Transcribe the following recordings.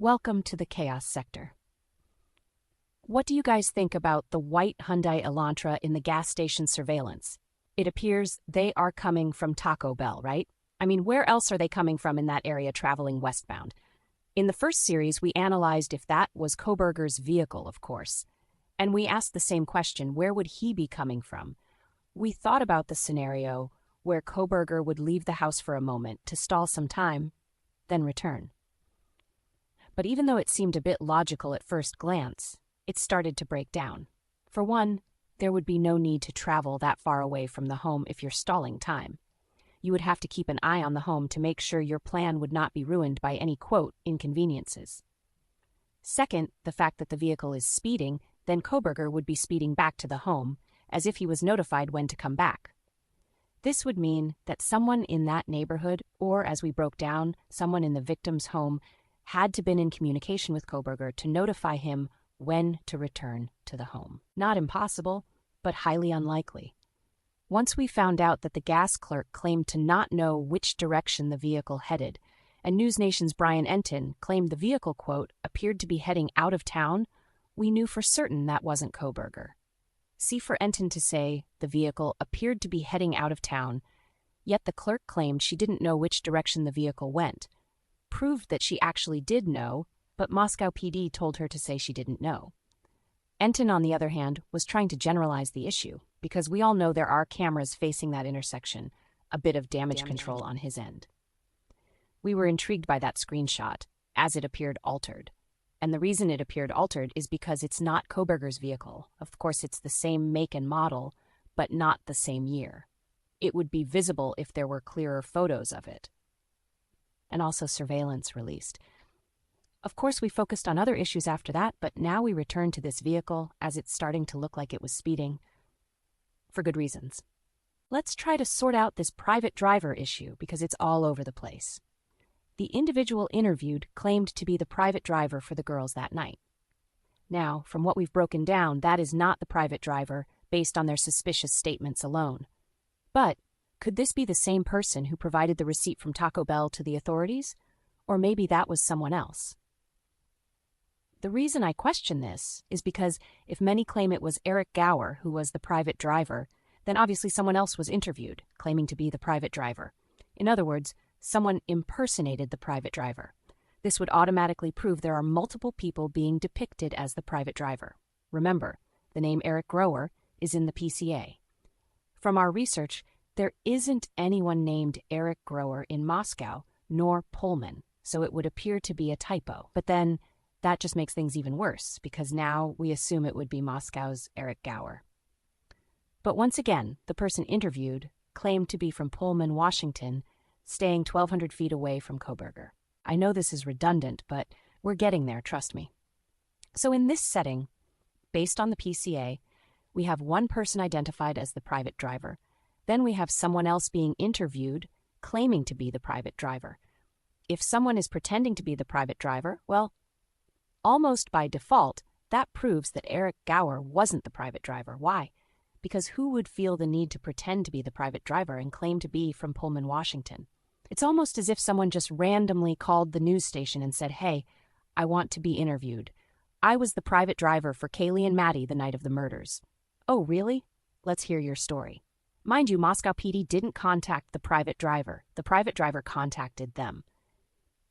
Welcome to the chaos sector. What do you guys think about the white Hyundai Elantra in the gas station surveillance? It appears they are coming from Taco Bell, right? I mean, where else are they coming from in that area traveling westbound? In the first series, we analyzed if that was Kohberger's vehicle, of course. And we asked the same question, where would he be coming from? We thought about the scenario where Kohberger would leave the house for a moment to stall some time, then return. But even though it seemed a bit logical at first glance, it started to break down. For one, there would be no need to travel that far away from the home if you're stalling time. You would have to keep an eye on the home to make sure your plan would not be ruined by any, quote, inconveniences. Second, the fact that the vehicle is speeding, then Kohberger would be speeding back to the home, as if he was notified when to come back. This would mean that someone in that neighborhood, or as we broke down, someone in the victim's home, had to been in communication with Kohberger to notify him when to return to the home. Not impossible, but highly unlikely. Once we found out that the gas clerk claimed to not know which direction the vehicle headed, and News Nation's Brian Enton claimed the vehicle, quote, appeared to be heading out of town, we knew for certain that wasn't Kohberger. See for Enton to say the vehicle appeared to be heading out of town, yet the clerk claimed she didn't know which direction the vehicle went, proved that she actually did know, but Moscow PD told her to say she didn't know. Enton, on the other hand, was trying to generalize the issue, because we all know there are cameras facing that intersection, a bit of damage control on his end. We were intrigued by that screenshot, as it appeared altered. And the reason it appeared altered is because it's not Kohberger's vehicle. Of course, it's the same make and model, but not the same year. It would be visible if there were clearer photos of it. And also surveillance released. Of course, we focused on other issues after that, but now we return to this vehicle as it's starting to look like it was speeding. For good reasons. Let's try to sort out this private driver issue because it's all over the place. The individual interviewed claimed to be the private driver for the girls that night. Now, from what we've broken down, that is not the private driver based on their suspicious statements alone. But could this be the same person who provided the receipt from Taco Bell to the authorities? Or maybe that was someone else. The reason I question this is because if many claim it was Eric Gower who was the private driver, then obviously someone else was interviewed, claiming to be the private driver. In other words, someone impersonated the private driver. This would automatically prove there are multiple people being depicted as the private driver. Remember, the name Eric Gower is in the PCA. From our research, there isn't anyone named Eric Gower in Moscow, nor Pullman, so it would appear to be a typo. But then, that just makes things even worse, because now we assume it would be Moscow's Eric Gower. But once again, the person interviewed claimed to be from Pullman, Washington, staying 1,200 feet away from Kohberger. I know this is redundant, but we're getting there, trust me. So in this setting, based on the PCA, we have one person identified as the private driver. Then we have someone else being interviewed, claiming to be the private driver. If someone is pretending to be the private driver, well, almost by default, that proves that Eric Gower wasn't the private driver. Why? Because who would feel the need to pretend to be the private driver and claim to be from Pullman, Washington? It's almost as if someone just randomly called the news station and said, "Hey, I want to be interviewed. I was the private driver for Kaylee and Maddie the night of the murders." Oh, really? Let's hear your story. Mind you, Moscow PD didn't contact the private driver. The private driver contacted them.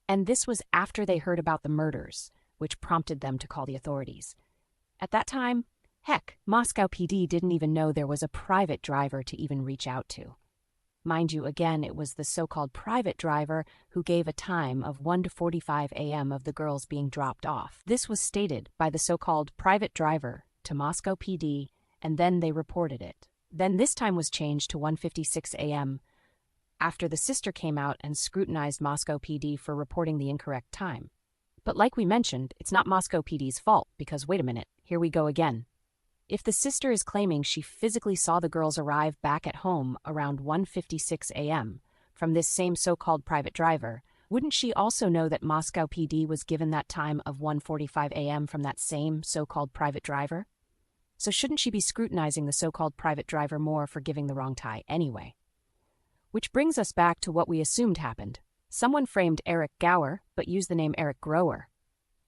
And this was after they heard about the murders, which prompted them to call the authorities. At that time, heck, Moscow PD didn't even know there was a private driver to even reach out to. Mind you, again, it was the so-called private driver who gave a time of 1 to 45 a.m. of the girls being dropped off. This was stated by the so-called private driver to Moscow PD, and then they reported it. Then this time was changed to 1:56 a.m. after the sister came out and scrutinized Moscow PD for reporting the incorrect time. But like we mentioned, it's not Moscow PD's fault because, wait a minute, here we go again. If the sister is claiming she physically saw the girls arrive back at home around 1:56 a.m. from this same so-called private driver, wouldn't she also know that Moscow PD was given that time of 1:45 a.m. from that same so-called private driver? So shouldn't she be scrutinizing the so-called private driver more for giving the wrong tie anyway? Which brings us back to what we assumed happened. Someone framed Eric Gower, but used the name Eric Gower.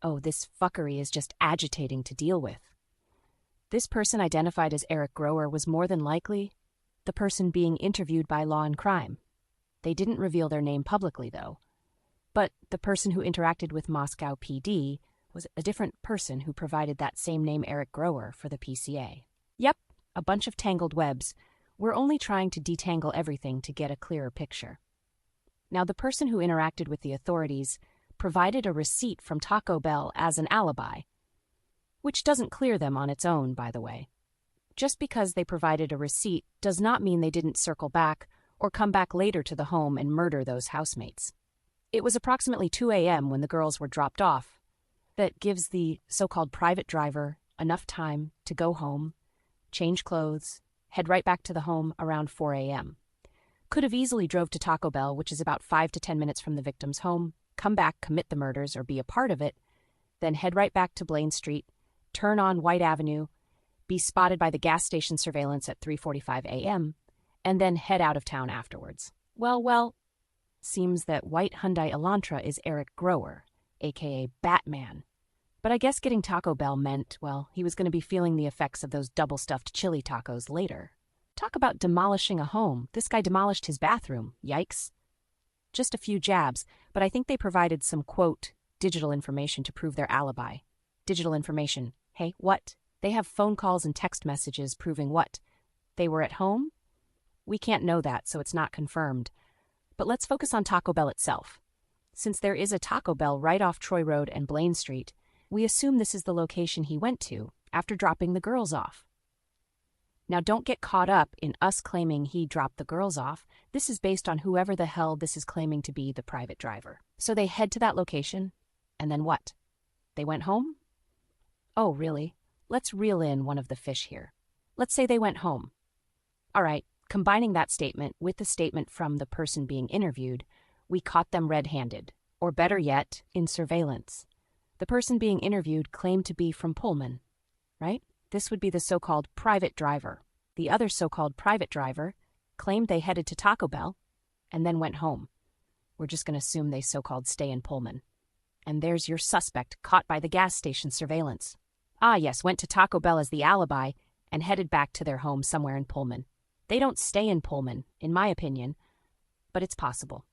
Oh, this fuckery is just agitating to deal with. This person identified as Eric Grower was more than likely the person being interviewed by Law and Crime. They didn't reveal their name publicly, though. But the person who interacted with Moscow PD was a different person who provided that same name Eric Grower for the PCA. Yep, a bunch of tangled webs. We're only trying to detangle everything to get a clearer picture. Now, the person who interacted with the authorities provided a receipt from Taco Bell as an alibi, which doesn't clear them on its own, by the way. Just because they provided a receipt does not mean they didn't circle back or come back later to the home and murder those housemates. It was approximately 2 a.m. when the girls were dropped off. That gives the so-called private driver enough time to go home, change clothes, head right back to the home around 4 a.m. Could have easily drove to Taco Bell, which is about 5 to 10 minutes from the victim's home, come back, commit the murders or be a part of it, then head right back to Blaine Street, turn on White Avenue, be spotted by the gas station surveillance at 3:45 a.m., and then head out of town afterwards. Well, seems that white Hyundai Elantra is Eric Grower, aka Batman. But I guess getting Taco Bell meant, well, he was going to be feeling the effects of those double-stuffed chili tacos later. Talk about demolishing a home. This guy demolished his bathroom. Yikes. Just a few jabs, but I think they provided some, quote, digital information to prove their alibi. Digital information. Hey, what? They have phone calls and text messages proving what? They were at home? We can't know that, so it's not confirmed. But let's focus on Taco Bell itself. Since there is a Taco Bell right off Troy Road and Blaine Street, we assume this is the location he went to after dropping the girls off. Now, don't get caught up in us claiming he dropped the girls off. This is based on whoever the hell this is claiming to be the private driver. So they head to that location, and then what? They went home? Oh, really? Let's reel in one of the fish here. Let's say they went home. All right, combining that statement with the statement from the person being interviewed, we caught them red-handed, or better yet, in surveillance. The person being interviewed claimed to be from Pullman, right? This would be the so-called private driver. The other so-called private driver claimed they headed to Taco Bell and then went home. We're just going to assume they so-called stay in Pullman. And there's your suspect caught by the gas station surveillance. Ah, yes, went to Taco Bell as the alibi and headed back to their home somewhere in Pullman. They don't stay in Pullman, in my opinion, but it's possible.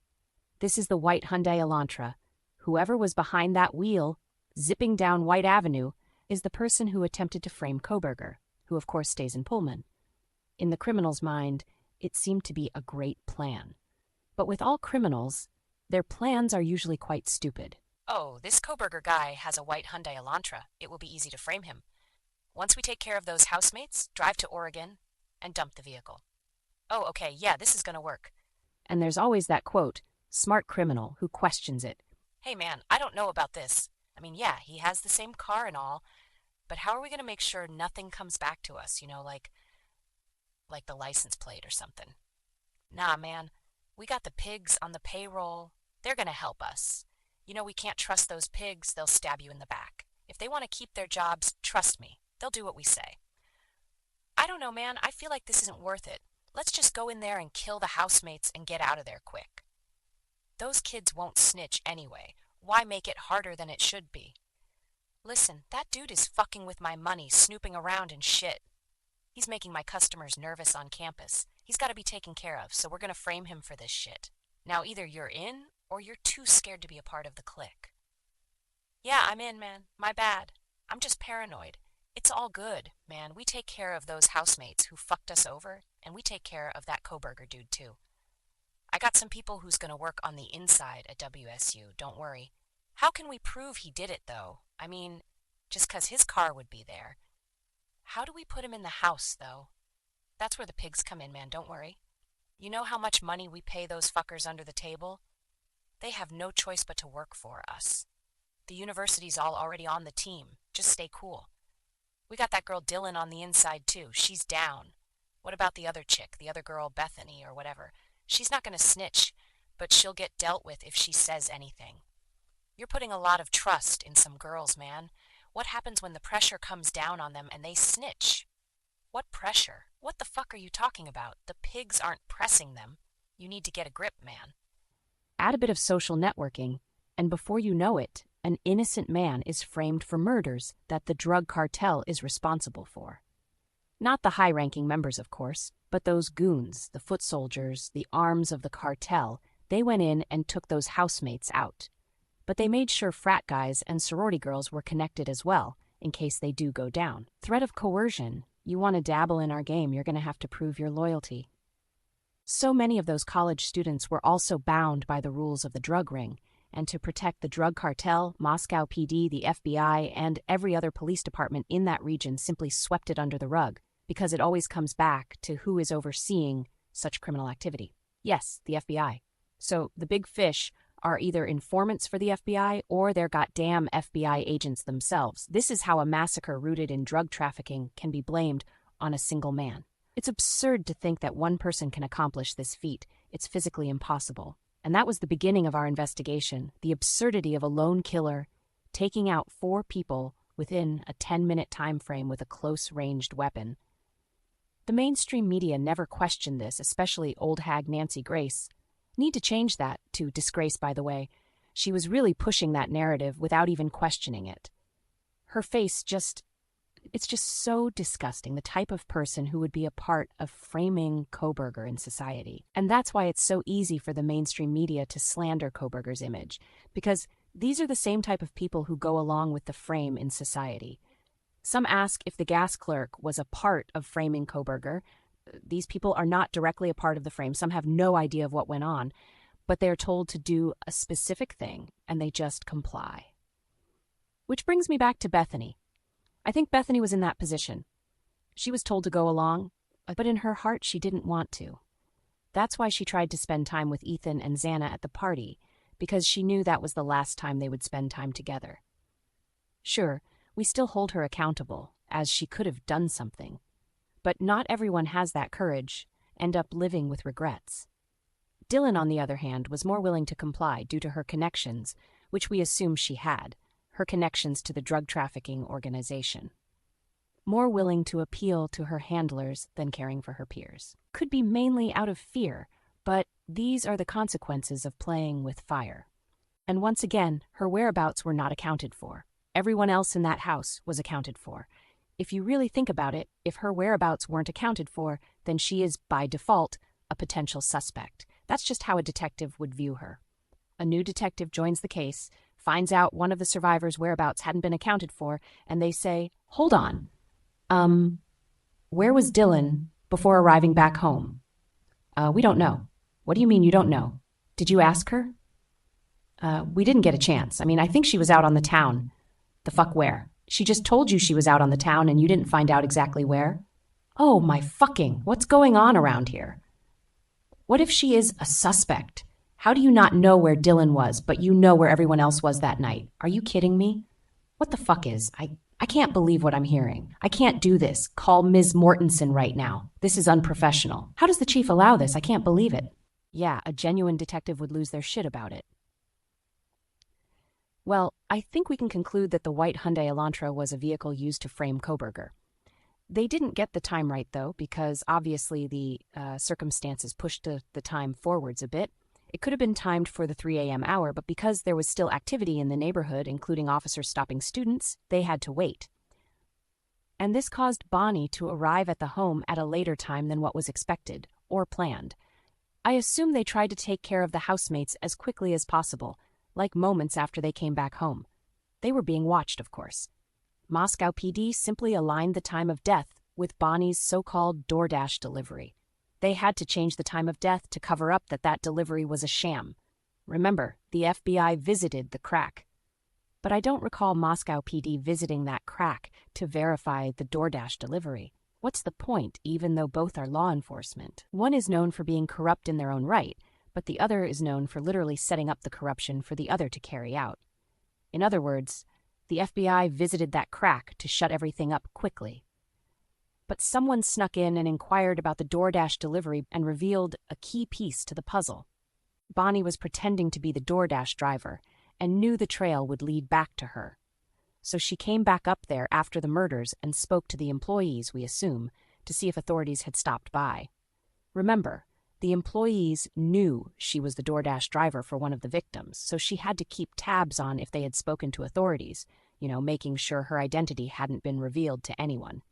This is the white Hyundai Elantra. Whoever was behind that wheel, zipping down White Avenue, is the person who attempted to frame Koberger, who of course stays in Pullman. In the criminal's mind, it seemed to be a great plan. But with all criminals, their plans are usually quite stupid. Oh, this Koberger guy has a white Hyundai Elantra. It will be easy to frame him. Once we take care of those housemates, drive to Oregon and dump the vehicle. Oh, okay, yeah, this is going to work. And there's always that quote, smart criminal who questions it. Hey man, I don't know about this. I mean, yeah, he has the same car and all, but how are we going to make sure nothing comes back to us, like the license plate or something? Nah, man, we got the pigs on the payroll. They're going to help us. We can't trust those pigs. They'll stab you in the back. If they want to keep their jobs, trust me, they'll do what we say. I don't know, man. I feel like this isn't worth it. Let's just go in there and kill the housemates and get out of there quick. Those kids won't snitch anyway. Why make it harder than it should be? Listen, that dude is fucking with my money, snooping around and shit. He's making my customers nervous on campus. He's got to be taken care of, so we're going to frame him for this shit. Now either you're in, or you're too scared to be a part of the clique. Yeah, I'm in, man. My bad. I'm just paranoid. It's all good, man. We take care of those housemates who fucked us over, and we take care of that Koberger dude, too. I got some people who's going to work on the inside at WSU, don't worry. How can we prove he did it, though? I mean, just 'cause his car would be there. How do we put him in the house, though? That's where the pigs come in, man, don't worry. You know how much money we pay those fuckers under the table? They have no choice but to work for us. The university's all already on the team. Just stay cool. We got that girl Dylan on the inside, too. She's down. What about the other chick, the other girl, Bethany, or whatever? She's not going to snitch, but she'll get dealt with if she says anything. You're putting a lot of trust in some girls, man. What happens when the pressure comes down on them and they snitch? What pressure? What the fuck are you talking about? The pigs aren't pressing them. You need to get a grip, man. Add a bit of social networking, and before you know it, an innocent man is framed for murders that the drug cartel is responsible for. Not the high-ranking members, of course, but those goons, the foot soldiers, the arms of the cartel. They went in and took those housemates out. But they made sure frat guys and sorority girls were connected as well, in case they do go down. Threat of coercion. You want to dabble in our game, you're going to have to prove your loyalty. So many of those college students were also bound by the rules of the drug ring, and to protect the drug cartel, Moscow PD, the FBI, and every other police department in that region simply swept it under the rug, because it always comes back to who is overseeing such criminal activity. Yes, the FBI. So the big fish are either informants for the FBI or they're goddamn FBI agents themselves. This is how a massacre rooted in drug trafficking can be blamed on a single man. It's absurd to think that one person can accomplish this feat. It's physically impossible. And that was the beginning of our investigation, the absurdity of a lone killer taking out 4 people within a 10-minute time frame with a close-ranged weapon. The mainstream media never questioned this, especially old hag Nancy Grace. Need to change that to disgrace, by the way. She was really pushing that narrative without even questioning it. Her face it's just so disgusting, the type of person who would be a part of framing Kohberger in society. And that's why it's so easy for the mainstream media to slander Kohberger's image, because these are the same type of people who go along with the frame in society. Some ask if the gas clerk was a part of framing Kohberger. These people are not directly a part of the frame. Some have no idea of what went on, but they're told to do a specific thing, and they just comply. Which brings me back to Bethany. I think Bethany was in that position. She was told to go along, but in her heart she didn't want to. That's why she tried to spend time with Ethan and Xana at the party, because she knew that was the last time they would spend time together. Sure, we still hold her accountable, as she could have done something. But not everyone has that courage, end up living with regrets. Dylan, on the other hand, was more willing to comply due to her connections, which we assume she had, her connections to the drug trafficking organization. More willing to appeal to her handlers than caring for her peers. Could be mainly out of fear, but these are the consequences of playing with fire. And once again, her whereabouts were not accounted for. Everyone else in that house was accounted for. If you really think about it, if her whereabouts weren't accounted for, then she is, by default, a potential suspect. That's just how a detective would view her. A new detective joins the case, finds out one of the survivors' whereabouts hadn't been accounted for, and they say, "Hold on. Where was Dylan before arriving back home?" We don't know." "What do you mean you don't know? Did you ask her?" We didn't get a chance. I think she was out on the town." "The fuck where?" "She just told you she was out on the town and you didn't find out exactly where." "Oh my fucking, what's going on around here?" "What if she is a suspect? How do you not know where Dylan was, but you know where everyone else was that night? Are you kidding me? What the fuck is? I can't believe what I'm hearing. I can't do this. Call Ms. Mortensen right now. This is unprofessional. How does the chief allow this? I can't believe it." Yeah, a genuine detective would lose their shit about it. Well, I think we can conclude that the white Hyundai Elantra was a vehicle used to frame Kohberger. They didn't get the time right, though, because obviously the circumstances pushed the time forwards a bit. It could have been timed for the 3 a.m. hour, but because there was still activity in the neighborhood, including officers stopping students, they had to wait. And this caused Bonnie to arrive at the home at a later time than what was expected or planned. I assume they tried to take care of the housemates as quickly as possible, like moments after they came back home. They were being watched, of course. Moscow PD simply aligned the time of death with Bonnie's so-called DoorDash delivery. They had to change the time of death to cover up that delivery was a sham. Remember, the FBI visited the crack. But I don't recall Moscow PD visiting that crack to verify the DoorDash delivery. What's the point, even though both are law enforcement? One is known for being corrupt in their own right, but the other is known for literally setting up the corruption for the other to carry out. In other words, the FBI visited that crack to shut everything up quickly. But someone snuck in and inquired about the DoorDash delivery and revealed a key piece to the puzzle. Bonnie was pretending to be the DoorDash driver and knew the trail would lead back to her. So she came back up there after the murders and spoke to the employees, we assume, to see if authorities had stopped by. Remember, The employees knew she was the DoorDash driver for one of the victims, so she had to keep tabs on if they had spoken to authorities, making sure her identity hadn't been revealed to anyone.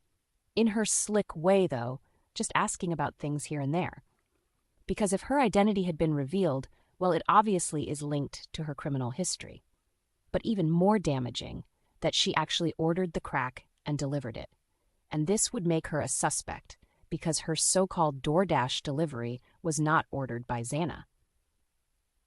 In her slick way, though, just asking about things here and there. Because if her identity had been revealed, well, it obviously is linked to her criminal history. But even more damaging, that she actually ordered the crack and delivered it. And this would make her a suspect, because her so-called DoorDash delivery was not ordered by Xana.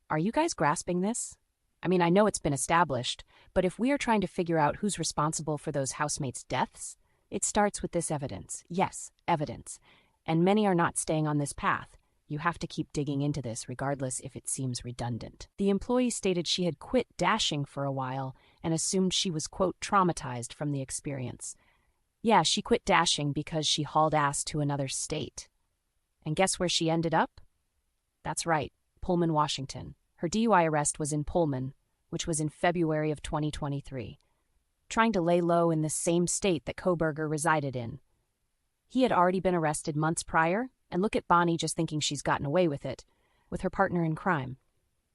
Are you guys grasping this? I mean, I know it's been established, but if we are trying to figure out who's responsible for those housemates' deaths, it starts with this evidence. Yes, evidence. And many are not staying on this path. You have to keep digging into this, regardless if it seems redundant. The employee stated she had quit dashing for a while and assumed she was, quote, traumatized from the experience. Yeah, she quit dashing because she hauled ass to another state. And guess where she ended up? That's right, Pullman, Washington. Her DUI arrest was in Pullman, which was in February of 2023, trying to lay low in the same state that Kohberger resided in. He had already been arrested months prior, and look at Bonnie just thinking she's gotten away with it, with her partner in crime.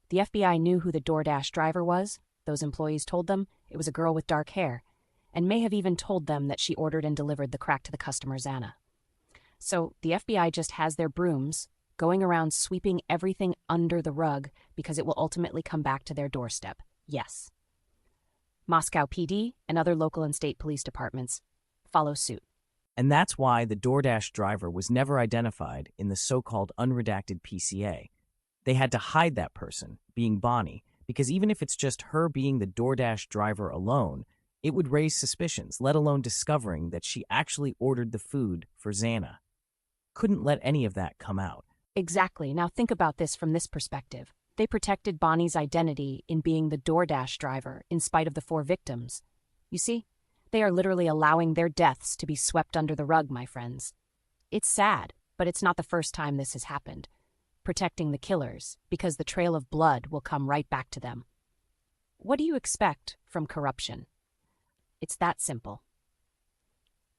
The FBI knew who the DoorDash driver was. Those employees told them it was a girl with dark hair, and may have even told them that she ordered and delivered the crack to the customer, Xana. So the FBI just has their brooms going around sweeping everything under the rug because it will ultimately come back to their doorstep. Yes. Moscow PD and other local and state police departments follow suit. And that's why the DoorDash driver was never identified in the so-called unredacted PCA. They had to hide that person, being Bonnie, because even if it's just her being the DoorDash driver alone, it would raise suspicions, let alone discovering that she actually ordered the food for Xana. Couldn't let any of that come out. Exactly. Now think about this from this perspective. They protected Bonnie's identity in being the DoorDash driver in spite of the 4 victims. You see, they are literally allowing their deaths to be swept under the rug, my friends. It's sad, but it's not the first time this has happened. Protecting the killers, because the trail of blood will come right back to them. What do you expect from corruption? It's that simple.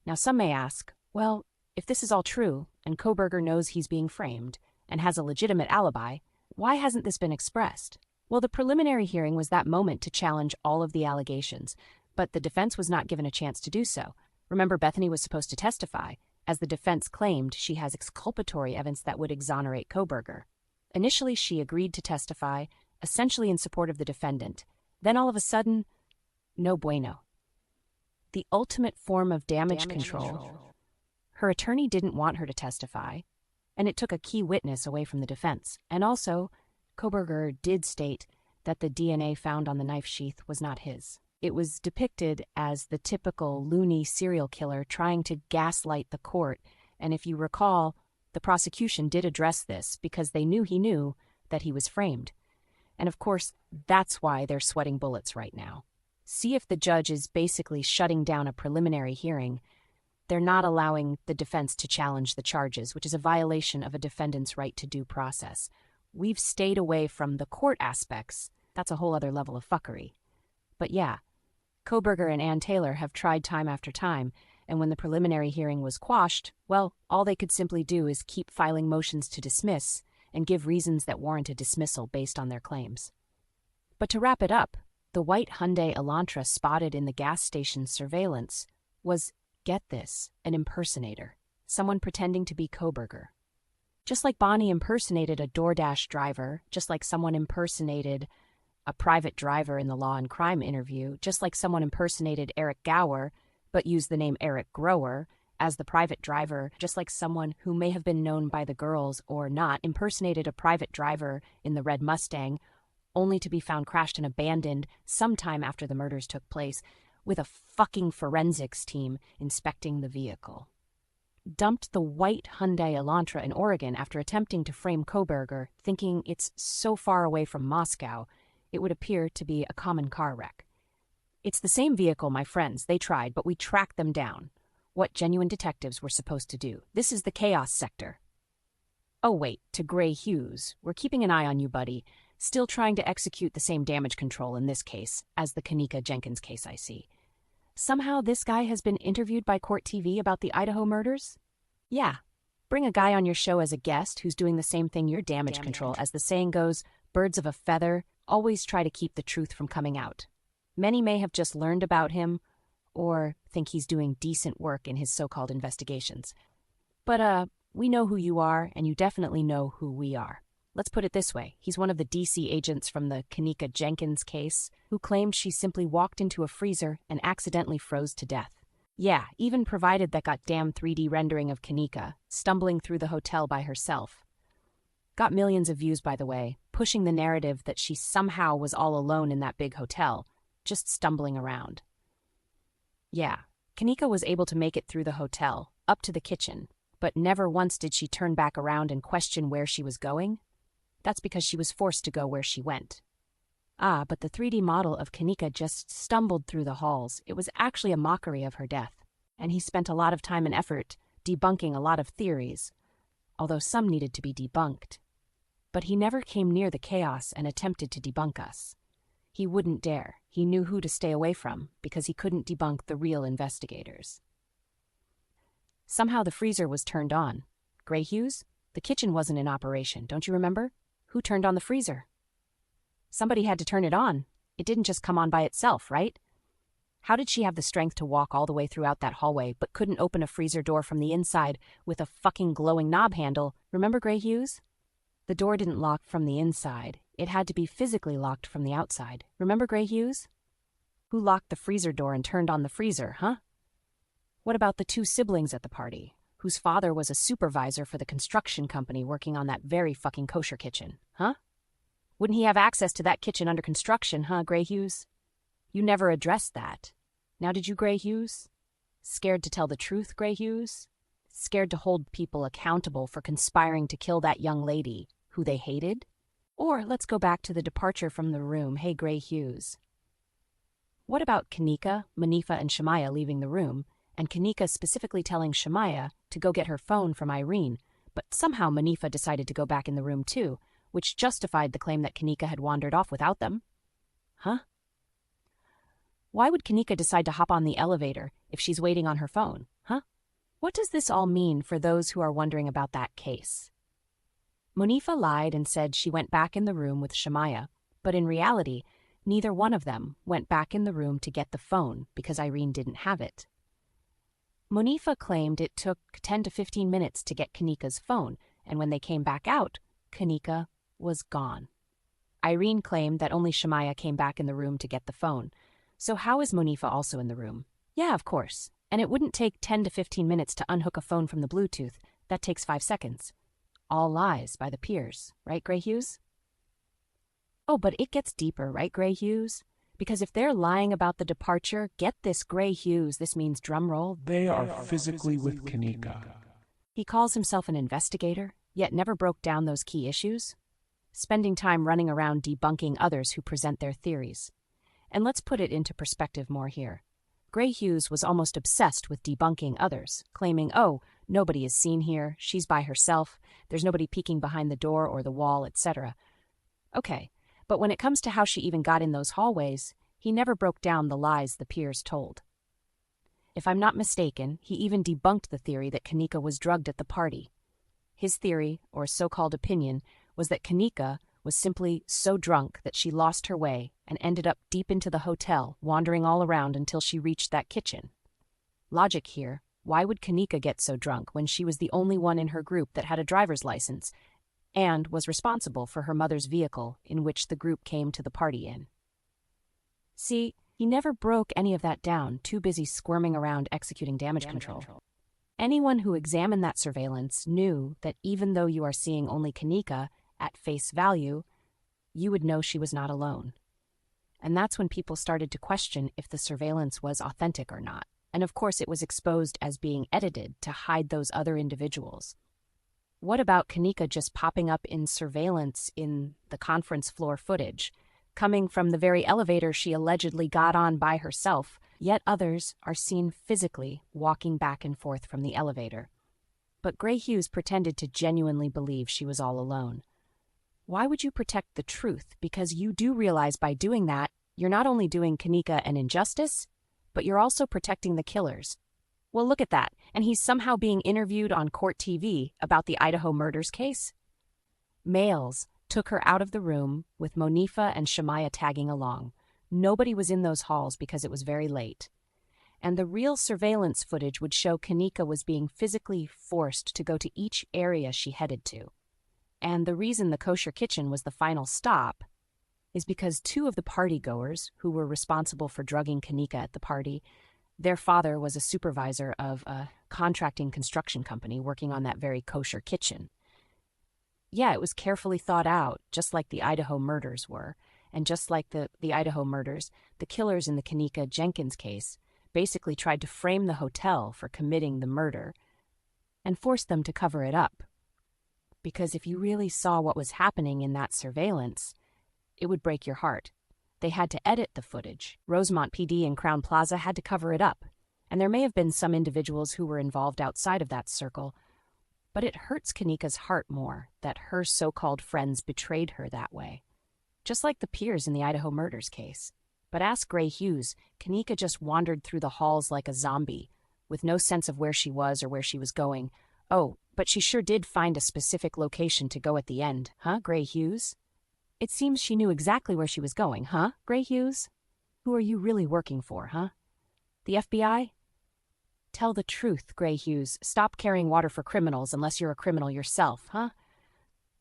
Now some may ask, well, if this is all true, and Kohberger knows he's being framed, and has a legitimate alibi, why hasn't this been expressed? Well, the preliminary hearing was that moment to challenge all of the allegations, but the defense was not given a chance to do so. Remember, Bethany was supposed to testify, as the defense claimed she has exculpatory evidence that would exonerate Kohberger. Initially, she agreed to testify, essentially in support of the defendant. Then all of a sudden, no bueno. The ultimate form of damage control. Her attorney didn't want her to testify, and it took a key witness away from the defense. And also, Kohberger did state that the DNA found on the knife sheath was not his. It was depicted as the typical loony serial killer trying to gaslight the court, and if you recall, the prosecution did address this because they knew he knew that he was framed. And of course, that's why they're sweating bullets right now. See if the judge is basically shutting down a preliminary hearing. They're not allowing the defense to challenge the charges, which is a violation of a defendant's right to due process. We've stayed away from the court aspects. That's a whole other level of fuckery. But yeah, Kohberger and Ann Taylor have tried time after time, and when the preliminary hearing was quashed, well, all they could simply do is keep filing motions to dismiss and give reasons that warrant a dismissal based on their claims. But to wrap it up, the white Hyundai Elantra spotted in the gas station surveillance was, get this, an impersonator, someone pretending to be Kohberger. Just like Bonnie impersonated a DoorDash driver, just like someone impersonated a private driver in the Law and Crime interview, just like someone impersonated Eric Gower, but used the name Eric Grower as the private driver, just like someone who may have been known by the girls or not impersonated a private driver in the red Mustang, only to be found crashed and abandoned sometime after the murders took place, with a fucking forensics team inspecting the vehicle. Dumped the white Hyundai Elantra in Oregon after attempting to frame Kohberger, thinking it's so far away from Moscow, it would appear to be a common car wreck. It's the same vehicle, my friends. They tried, but we tracked them down. What genuine detectives were supposed to do. This is the chaos sector. Oh wait, to Gray Hughes. We're keeping an eye on you, buddy. Still trying to execute the same damage control in this case as the Kenneka Jenkins case I see. Somehow this guy has been interviewed by Court TV about the Idaho murders? Yeah, Bring a guy on your show as a guest who's doing the same thing you're damage control. As the saying goes, birds of a feather always try to keep the truth from coming out. Many may have just learned about him or think he's doing decent work in his so-called investigations. But, we know who you are, and you definitely know who we are. Let's put it this way. He's one of the DC agents from the Kenneka Jenkins case who claimed she simply walked into a freezer and accidentally froze to death. Yeah, even provided that goddamn 3D rendering of Kenneka stumbling through the hotel by herself. Got millions of views, by the way, pushing the narrative that she somehow was all alone in that big hotel, just stumbling around. Yeah, Kenneka was able to make it through the hotel, up to the kitchen, but never once did she turn back around and question where she was going. That's because she was forced to go where she went. But the 3D model of Kenneka just stumbled through the halls. It was actually a mockery of her death, and he spent a lot of time and effort debunking a lot of theories, although some needed to be debunked. But he never came near the chaos and attempted to debunk us. He wouldn't dare. He knew who to stay away from because he couldn't debunk the real investigators. Somehow the freezer was turned on. Gray Hughes? The kitchen wasn't in operation, don't you remember? Who turned on the freezer? Somebody had to turn it on. It didn't just come on by itself, right? How did she have the strength to walk all the way throughout that hallway but couldn't open a freezer door from the inside with a fucking glowing knob handle? Remember, Gray Hughes? The door didn't lock from the inside. It had to be physically locked from the outside. Remember, Gray Hughes? Who locked the freezer door and turned on the freezer, huh? What about the two siblings at the party, whose father was a supervisor for the construction company working on that very fucking kosher kitchen, huh? Wouldn't he have access to that kitchen under construction, huh, Gray Hughes? You never addressed that. Now did you, Gray Hughes? Scared to tell the truth, Gray Hughes? Scared to hold people accountable for conspiring to kill that young lady who they hated? Or let's go back to the departure from the room. Hey, Gray Hughes. What about Kenneka, Manifa, and Shemaya leaving the room, and Kenneka specifically telling Shemaya to go get her phone from Irene, but somehow Manifa decided to go back in the room too, which justified the claim that Kenneka had wandered off without them? Huh? Why would Kenneka decide to hop on the elevator if she's waiting on her phone, huh? What does this all mean for those who are wondering about that case? Manifa lied and said she went back in the room with Shemaya, but in reality, neither one of them went back in the room to get the phone because Irene didn't have it. Manifa claimed it took 10 to 15 minutes to get Kenneka's phone, and when they came back out, Kenneka was gone. Irene claimed that only Shemaya came back in the room to get the phone. So how is Manifa also in the room? Yeah, of course. And it wouldn't take 10 to 15 minutes to unhook a phone from the Bluetooth. That takes 5 seconds. All lies by the peers, right, Gray Hughes? Oh, but it gets deeper, right, Gray Hughes? Because if they're lying about the departure, get this, Gray Hughes, this means drumroll. They are physically with Kenneka. He calls himself an investigator, yet never broke down those key issues, spending time running around debunking others who present their theories. And let's put it into perspective more here. Gray Hughes was almost obsessed with debunking others, claiming, oh, nobody is seen here, she's by herself, there's nobody peeking behind the door or the wall, etc. Okay, but when it comes to how she even got in those hallways, he never broke down the lies the peers told. If I'm not mistaken, he even debunked the theory that Kenneka was drugged at the party. His theory, or so-called opinion, was that Kenneka was simply so drunk that she lost her way and ended up deep into the hotel, wandering all around until she reached that kitchen. Logic here, why would Kenneka get so drunk when she was the only one in her group that had a driver's license and was responsible for her mother's vehicle in which the group came to the party in? See, he never broke any of that down, too busy squirming around executing damage control. Anyone who examined that surveillance knew that even though you are seeing only Kenneka at face value, you would know she was not alone. And that's when people started to question if the surveillance was authentic or not. And of course it was exposed as being edited to hide those other individuals. What about Kenneka just popping up in surveillance in the conference floor footage, coming from the very elevator she allegedly got on by herself, yet others are seen physically walking back and forth from the elevator? But Gray Hughes pretended to genuinely believe she was all alone. Why would you protect the truth? Because you do realize by doing that, you're not only doing Kenneka an injustice, but you're also protecting the killers. Well, look at that. And he's somehow being interviewed on court TV about the Idaho murders case? Males took her out of the room with Monifa and Shemaiah tagging along. Nobody was in those halls because it was very late. And the real surveillance footage would show Kenneka was being physically forced to go to each area she headed to. And the reason the kosher kitchen was the final stop is because two of the partygoers who were responsible for drugging Kenneka at the party, their father was a supervisor of a contracting construction company working on that very kosher kitchen. Yeah, it was carefully thought out, just like the Idaho murders were. And just like the Idaho murders, the killers in the Kenneka Jenkins case basically tried to frame the hotel for committing the murder and forced them to cover it up. Because if you really saw what was happening in that surveillance, it would break your heart. They had to edit the footage. Rosemont PD and Crown Plaza had to cover it up. And there may have been some individuals who were involved outside of that circle, but it hurts Kenneka's heart more that her so-called friends betrayed her that way. Just like the peers in the Idaho murders case. But ask Gray Hughes, Kenneka just wandered through the halls like a zombie, with no sense of where she was or where she was going. Oh, but she sure did find a specific location to go at the end, huh, Gray Hughes? It seems she knew exactly where she was going, huh, Gray Hughes? Who are you really working for, huh? The FBI? Tell the truth, Gray Hughes. Stop carrying water for criminals unless you're a criminal yourself, huh?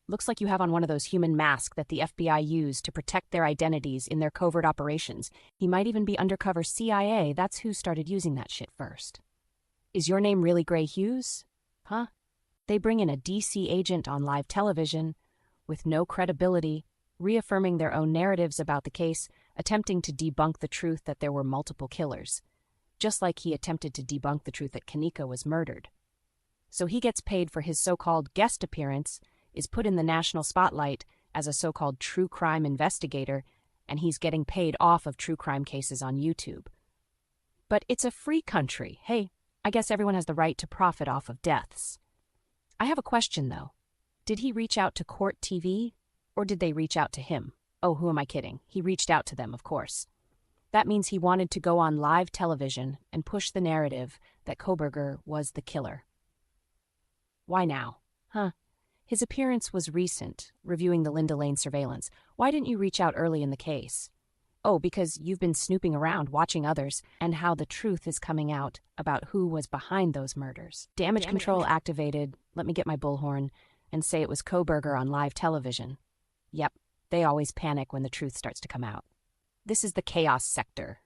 Looks like you have on one of those human masks that the FBI use to protect their identities in their covert operations. He might even be undercover CIA. That's who started using that shit first. Is your name really Gray Hughes? Huh? They bring in a DC agent on live television with no credibility, reaffirming their own narratives about the case, attempting to debunk the truth that there were multiple killers, just like he attempted to debunk the truth that Kenneka was murdered. So he gets paid for his so-called guest appearance, is put in the national spotlight as a so-called true crime investigator, and he's getting paid off of true crime cases on YouTube. But it's a free country. Hey, I guess everyone has the right to profit off of deaths. I have a question, though. Did he reach out to Court TV, or did they reach out to him? Oh, who am I kidding? He reached out to them, of course. That means he wanted to go on live television and push the narrative that Kohberger was the killer. Why now? Huh? His appearance was recent, reviewing the Linda Lane surveillance. Why didn't you reach out early in the case? Oh, because you've been snooping around, watching others, and how the truth is coming out about who was behind those murders. Damage control activated. Let me get my bullhorn and say it was Kohberger on live television. Yep, they always panic when the truth starts to come out. This is the chaos sector.